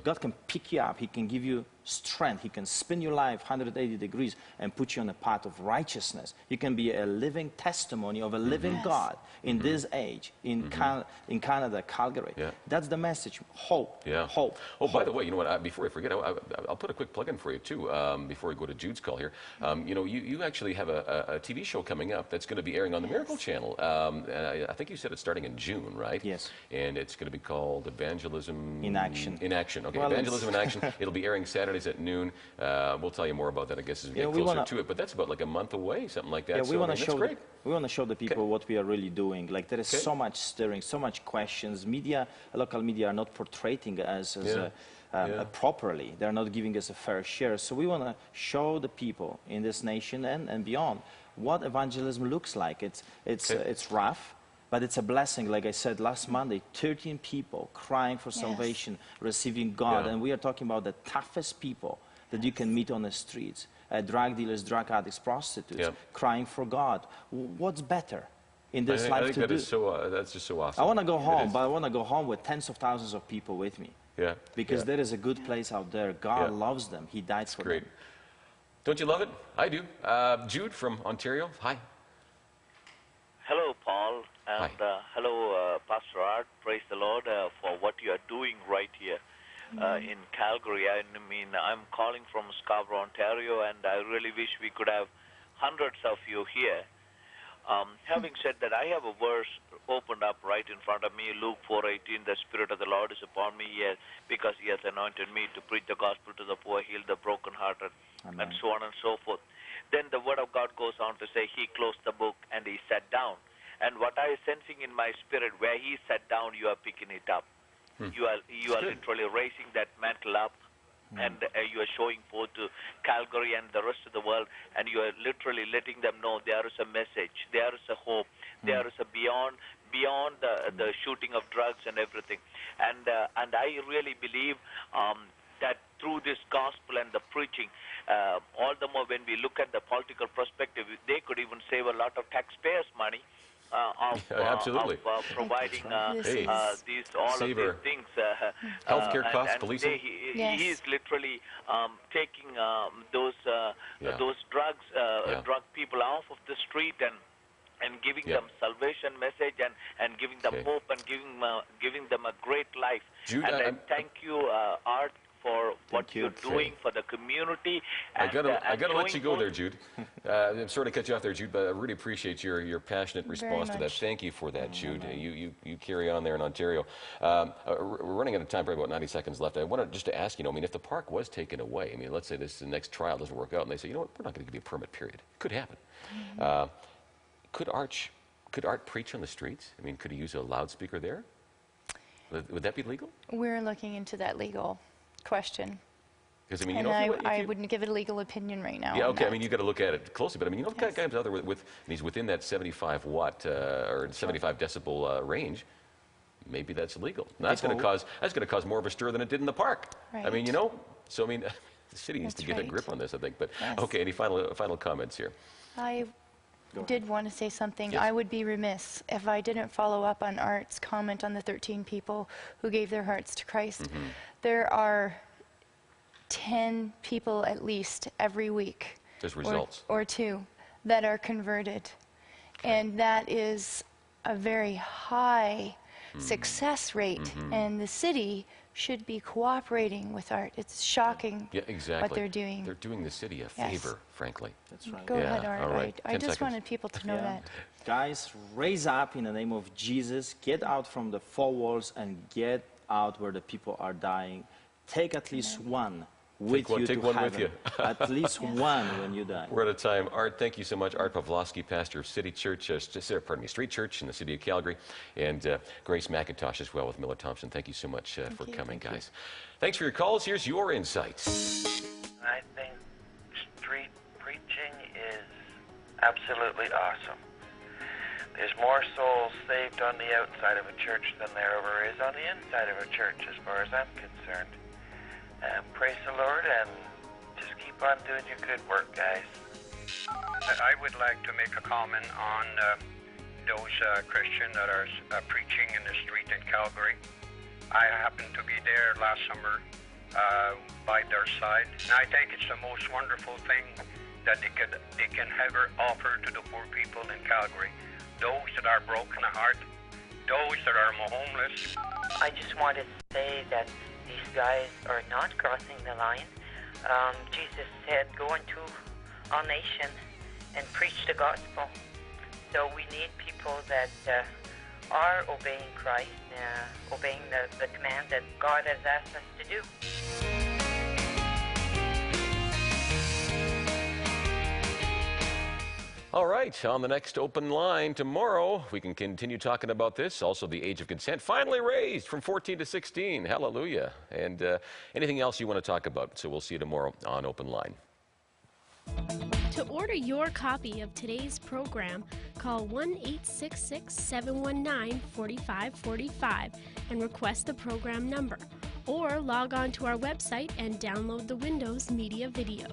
God can pick you up. He can give you strength. He can spin your life 180 degrees and put you on a path of righteousness. You can be a living testimony of a living God in this age, in Canada, Calgary. That's the message. Hope. Hope. Oh, by the way, you know what? Before I forget, I'll put a quick plug in for you, too, before we go to Jude's call here. You actually have a TV show coming up that's going to be airing on the Miracle Channel. I think you said it's starting in June, right? Yes. And it's going to be called Evangelism in Action. In Action. Okay, well, Evangelism in Action. It'll be airing Saturdays at noon. We'll tell you more about that, I guess, as we get closer to it. But that's about like a month away, something like that. Yeah, we want to show the people what we are really doing. Like there is so much stirring, so much questions. Media, local media, are not portraying us as properly. They're not giving us a fair share. So we want to show the people in this nation and beyond what evangelism looks like. It's rough. But it's a blessing. Like I said last Monday, 13 people crying for salvation, receiving God. And we are talking about the toughest people that you can meet on the streets. Drug dealers, drug addicts, prostitutes, crying for God. What's better in this life to do? That's just so awesome. I want to go home, but I want to go home with tens of thousands of people with me. Yeah. Because there is a good place out there. God loves them. He died for them. Don't you love it? I do. Jude from Ontario. Hi. Hello, Paul. And hello, Pastor Art. Praise the Lord for what you are doing right here in Calgary. I mean, I'm calling from Scarborough, Ontario, and I really wish we could have hundreds of you here. Having said that, I have a verse opened up right in front of me, Luke 4:18. The Spirit of the Lord is upon me because He has anointed me to preach the gospel to the poor, heal the brokenhearted, and so on and so forth. Then the Word of God goes on to say, He closed the book and He sat down. And what I sensing in my spirit, where he sat down, you are picking it up. You are literally raising that mantle up, and you are showing forth to Calgary and the rest of the world, and you are literally letting them know there is a message, there is a hope, there is a beyond the shooting of drugs and everything. And I really believe that through this gospel and the preaching, all the more when we look at the political perspective, they could even save a lot of taxpayers' money. Absolutely. Of providing all of these things. Healthcare costs, policing. He is literally taking those drugs, drug people off of the street and giving them salvation message and giving them hope and giving them a great life. Jude, and I thank you, Art, for what you're doing for the community. I gotta let you go there, Jude. I'm sorry to cut you off there, Jude, but I really appreciate your passionate response to that. Thank you for that, Jude. You carry on there in Ontario. We're running out of time, probably about 90 seconds left. I wanted just to ask, I mean, if the park was taken away, I mean, let's say the next trial doesn't work out, and they say, you know what, we're not going to give you a permit, period. It could happen. Could Art preach on the streets? I mean, could he use a loudspeaker there? Would that be legal? We're looking into that legal question. Because I mean, and I wouldn't give it a legal opinion right now. Yeah, okay. I mean, you got to look at it closely, but I mean, the guy's out there and he's within that 75 watt or 75 decibel range. Maybe that's illegal. And that's going to cause more of a stir than it did in the park. Right. I mean, so I mean, the city needs to get a grip on this, I think. But okay, any final comments here? I did want to say something. Yes. I would be remiss if I didn't follow up on Art's comment on the 13 people who gave their hearts to Christ. There are 10 people at least every week. There's results. Or 2 that are converted. And that is a very high success rate. And the city should be cooperating with Art. It's shocking what they're doing. They're doing the city a favor, frankly. That's right. Go ahead, Art. All right. I just wanted people to know that. Guys, raise up in the name of Jesus. Get out from the 4 walls and get out where the people are dying. Take at least one with you to heaven. At least one when you die. We're out of time. Art, thank you so much. Art Pawlowski, pastor of City Church, Street Church in the city of Calgary, and Grace McIntosh as well with Miller Thompson. Thank you so much for coming, guys. Thanks for your calls. Here's your insights. I think street preaching is absolutely awesome. There's more souls saved on the outside of a church than there ever is on the inside of a church, as far as I'm concerned. Praise the Lord, and just keep on doing your good work, guys. I would like to make a comment on those Christians that are preaching in the street in Calgary. I happened to be there last summer by their side, and I think it's the most wonderful thing that they can ever offer to the poor people in Calgary. Those that are broken at heart, those that are homeless. I just want to say that these guys are not crossing the line. Jesus said, go into all nations and preach the gospel. So we need people that are obeying Christ, obeying the command that God has asked us to do. All right, on the next open line tomorrow, we can continue talking about this. Also, the age of consent finally raised from 14 to 16. Hallelujah. And anything else you want to talk about. So we'll see you tomorrow on Open Line. To order your copy of today's program, call 1-866-719-4545 and request the program number. Or log on to our website and download the Windows Media video.